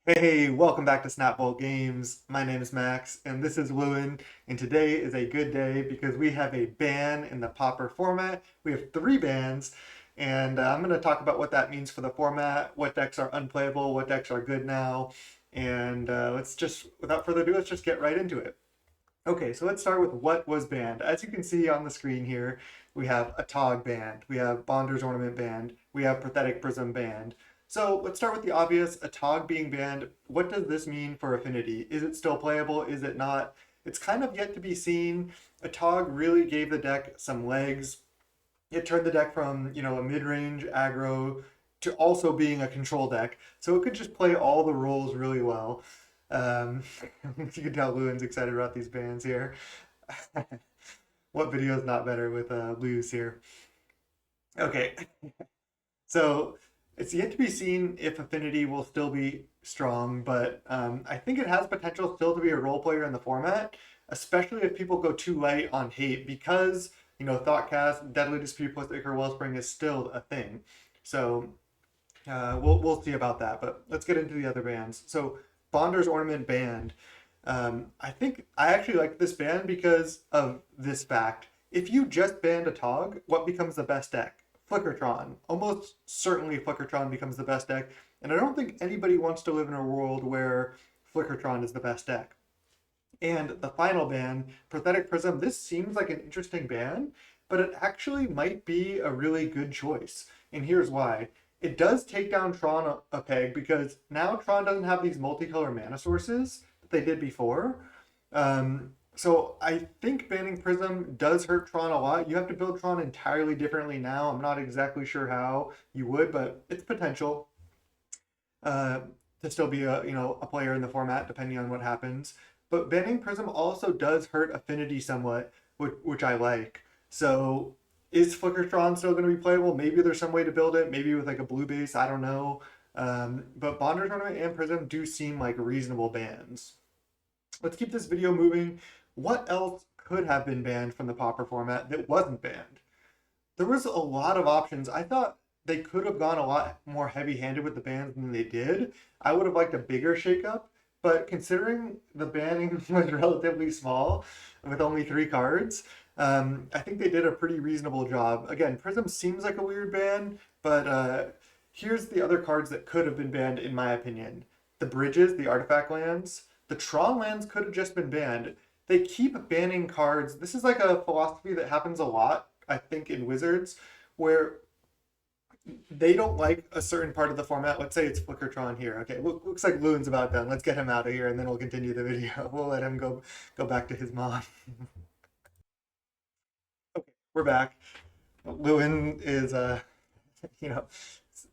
Hey, welcome back to Snapbolt Games. My name is Max, and this is Lewin. And today is a good day because we have a ban in the Pauper format. We have three bans, and I'm going to talk about what that means for the format, what decks are unplayable, what decks are good now, and let's just, without further ado, let's just get right into it. Okay, so let's start with what was banned. As you can see on the screen here, we have a Tog banned, we have Bonder's Ornament banned, we have Pathetic Prism banned. So let's start with the obvious, a Tog being banned. What does this mean for Affinity? Is it still playable? Is it not? It's kind of yet to be seen. A Tog really gave the deck some legs. It turned the deck from, a mid-range aggro to also being a control deck. So it could just play all the roles really well. Um, you can tell Lewin's excited about these bands here. What video is not better with Lewis here? Okay, so it's yet to be seen if Affinity will still be strong, but I think it has potential still to be a role player in the format, especially if people go too light on hate because, Thoughtcast, Deadly Dispute plus Ichor Wellspring is still a thing. So we'll see about that, but let's get into the other bands. So Bonder's Ornament banned. I think I actually like this band because of this fact. If you just banned a Tog, what becomes the best deck? Flickertron. Almost certainly Flickertron becomes the best deck, and I don't think anybody wants to live in a world where Flickertron is the best deck. And the final ban, Pathetic Prism, this seems like an interesting ban, but it actually might be a really good choice. And here's why. It does take down Tron a peg because now Tron doesn't have these multicolor mana sources that they did before. So I think banning Prism does hurt Tron a lot. You have to build Tron entirely differently now. I'm not exactly sure how you would, but it's potential uh, to still be a player in the format depending on what happens. But banning Prism also does hurt Affinity somewhat, which I like. So is Flickertron still going to be playable? Maybe there's some way to build it. Maybe with like a blue base. I don't know. But Bonder Tournament and Prism do seem like reasonable bans. Let's keep this video moving. What else could have been banned from the Pauper format that wasn't banned? There was a lot of options. I thought they could have gone a lot more heavy-handed with the bans than they did. I would have liked a bigger shakeup, but considering the banning was relatively small, with only three cards, I think they did a pretty reasonable job. Again, Prism seems like a weird ban, but here's the other cards that could have been banned, in my opinion. The bridges, the artifact lands, the Tron lands could have just been banned. They keep banning cards. This is like a philosophy that happens a lot, I think, in Wizards, where they don't like a certain part of the format. Let's say it's Flickertron here. Okay, looks like Loon's about done. Let's get him out of here, and then we'll continue the video. We'll let him go back to his mom. Okay, we're back. Lewin is you know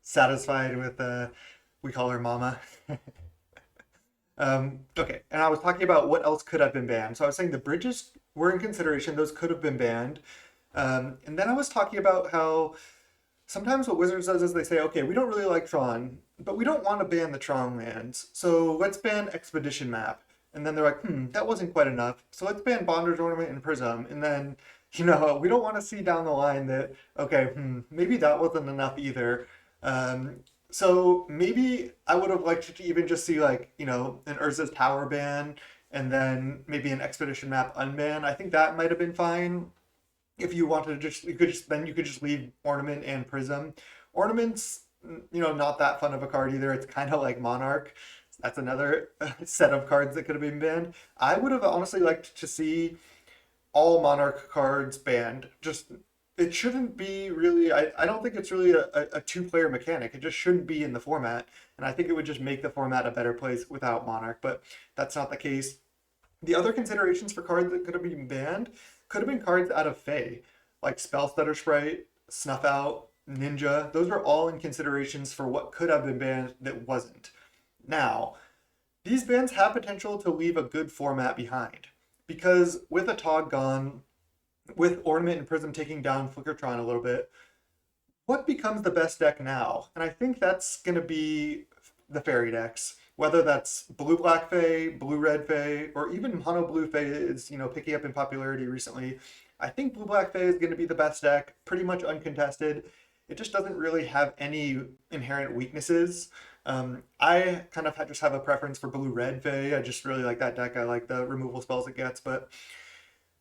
satisfied with we call her Mama. Okay, and I was talking about what else could have been banned. So I was saying the bridges were in consideration; those could have been banned. And then I was talking about how sometimes what Wizards does is they say, okay, we don't really like Tron, but we don't want to ban the Tron lands, so let's ban Expedition Map. And then they're like, that wasn't quite enough, so let's ban Bonder's Ornament and Prism. And then, we don't want to see down the line that, okay, maybe that wasn't enough either. So maybe I would have liked to even just see like, an Urza's Tower ban and then maybe an Expedition Map unban. I think that might have been fine if you wanted to just you could just leave Ornament and Prism. Ornament's not that fun of a card either. It's kind of like Monarch. That's another set of cards that could have been banned. I would have honestly liked to see all Monarch cards banned. Just it shouldn't be really. I don't think it's really a two-player mechanic. It just shouldn't be in the format, and I think it would just make the format a better place without Monarch. But that's not the case. The other considerations for cards that could have been banned could have been cards out of Fey, like Spellstutter Sprite, Snuff Out, Ninja. Those were all in considerations for what could have been banned that wasn't. Now, these bans have potential to leave a good format behind. Because with a Tog gone, with Ornament and Prism taking down Flickertron a little bit, what becomes the best deck now? And I think that's going to be the fairy decks. Whether that's blue black Fae, blue red Fae, or even mono blue Fae is picking up in popularity recently. I think blue black Fae is going to be the best deck, pretty much uncontested. It just doesn't really have any inherent weaknesses. I kind of just have a preference for blue red Fae. I just really like that deck. I like the removal spells it gets, but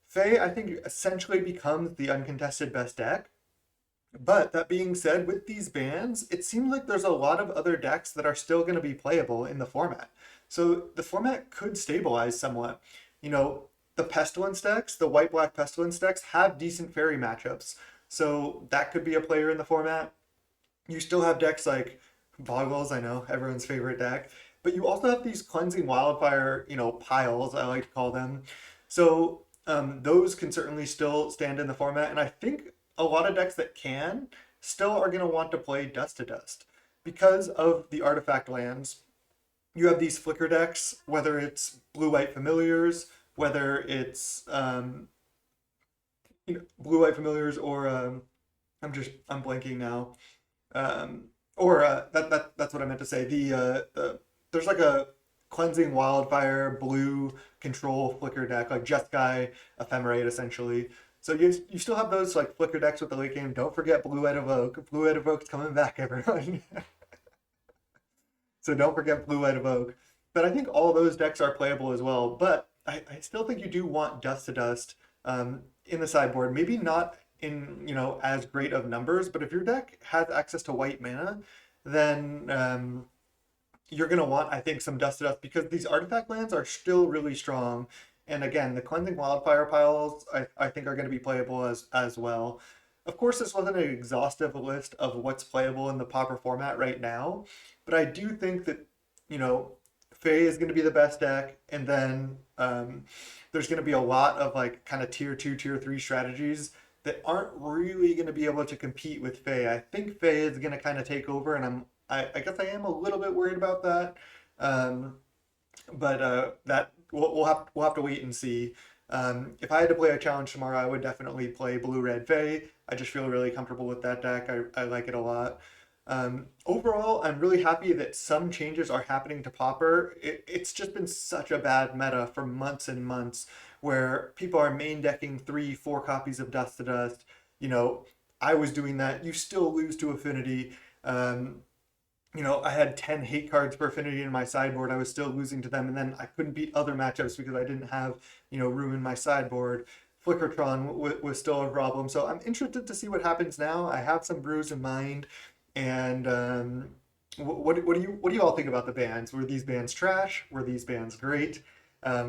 Fae I think essentially becomes the uncontested best deck. But that being said, with these bans, it seems like there's a lot of other decks that are still going to be playable in the format. So the format could stabilize somewhat. You know, the Pestilence decks, the white black Pestilence decks, have decent fairy matchups. So that could be a player in the format. You still have decks like Boggles, I know, everyone's favorite deck. But you also have these cleansing wildfire, piles, I like to call them. So those can certainly still stand in the format. And I think a lot of decks that can still are going to want to play Dust to Dust because of the artifact lands. You have these flicker decks, whether it's blue white familiars, whether it's blue white familiars, or I'm blanking now. Or that's what I meant to say. There's like a cleansing wildfire blue control flicker deck, like Jeskai Ephemerate essentially. So you still have those like flicker decks with the late game. Don't forget Blue White Evoke. Blue White Evoke's coming back, everyone. So don't forget Blue White Evoke. But I think all those decks are playable as well. But I still think you do want Dust to Dust in the sideboard. Maybe not in as great of numbers, but if your deck has access to white mana, then you're going to want, I think, some Dust to Dust because these artifact lands are still really strong. And again, the cleansing wildfire piles I think are going to be playable as well. Of course, this wasn't an exhaustive list of what's playable in the Pauper format right now, but I do think that Fae is going to be the best deck, and then there's going to be a lot of like kind of tier two, tier three strategies that aren't really going to be able to compete with Fae. I think Fae is going to kind of take over, and I guess I am a little bit worried about that. Um, but that we'll have to wait and see. If I had to play a challenge tomorrow, I would definitely play Blue Red Fae. I just feel really comfortable with that deck. I like it a lot. Overall, I'm really happy that some changes are happening to Pauper. It's just been such a bad meta for months and months where people are main decking 3, 4 copies of Dust to Dust. I was doing that. You still lose to Affinity. I had 10 hate cards for Affinity in my sideboard. I was still losing to them, and then I couldn't beat other matchups because I didn't have, room in my sideboard. Flickertron was still a problem. So I'm interested to see what happens now. I have some brews in mind, and what do you all think about the bans? Were these bans trash? Were these bans great?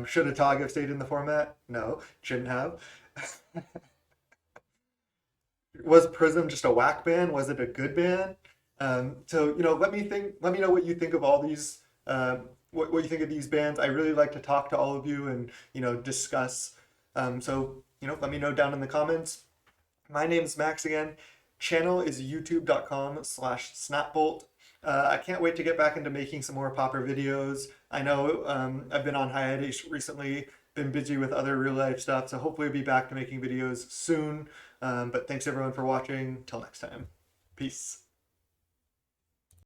Should a Tog have stayed in the format? No, shouldn't have. Was Prism just a whack ban? Was it a good ban? So let me know what you think of all these, what you think of these bands. I really like to talk to all of you and discuss. Let me know down in the comments. My name's Max again. Channel is youtube.com/snapbolt. I can't wait to get back into making some more Pauper videos. I know I've been on hiatus recently, been busy with other real life stuff, so hopefully I'll be back to making videos soon. But thanks everyone for watching. Till next time. Peace.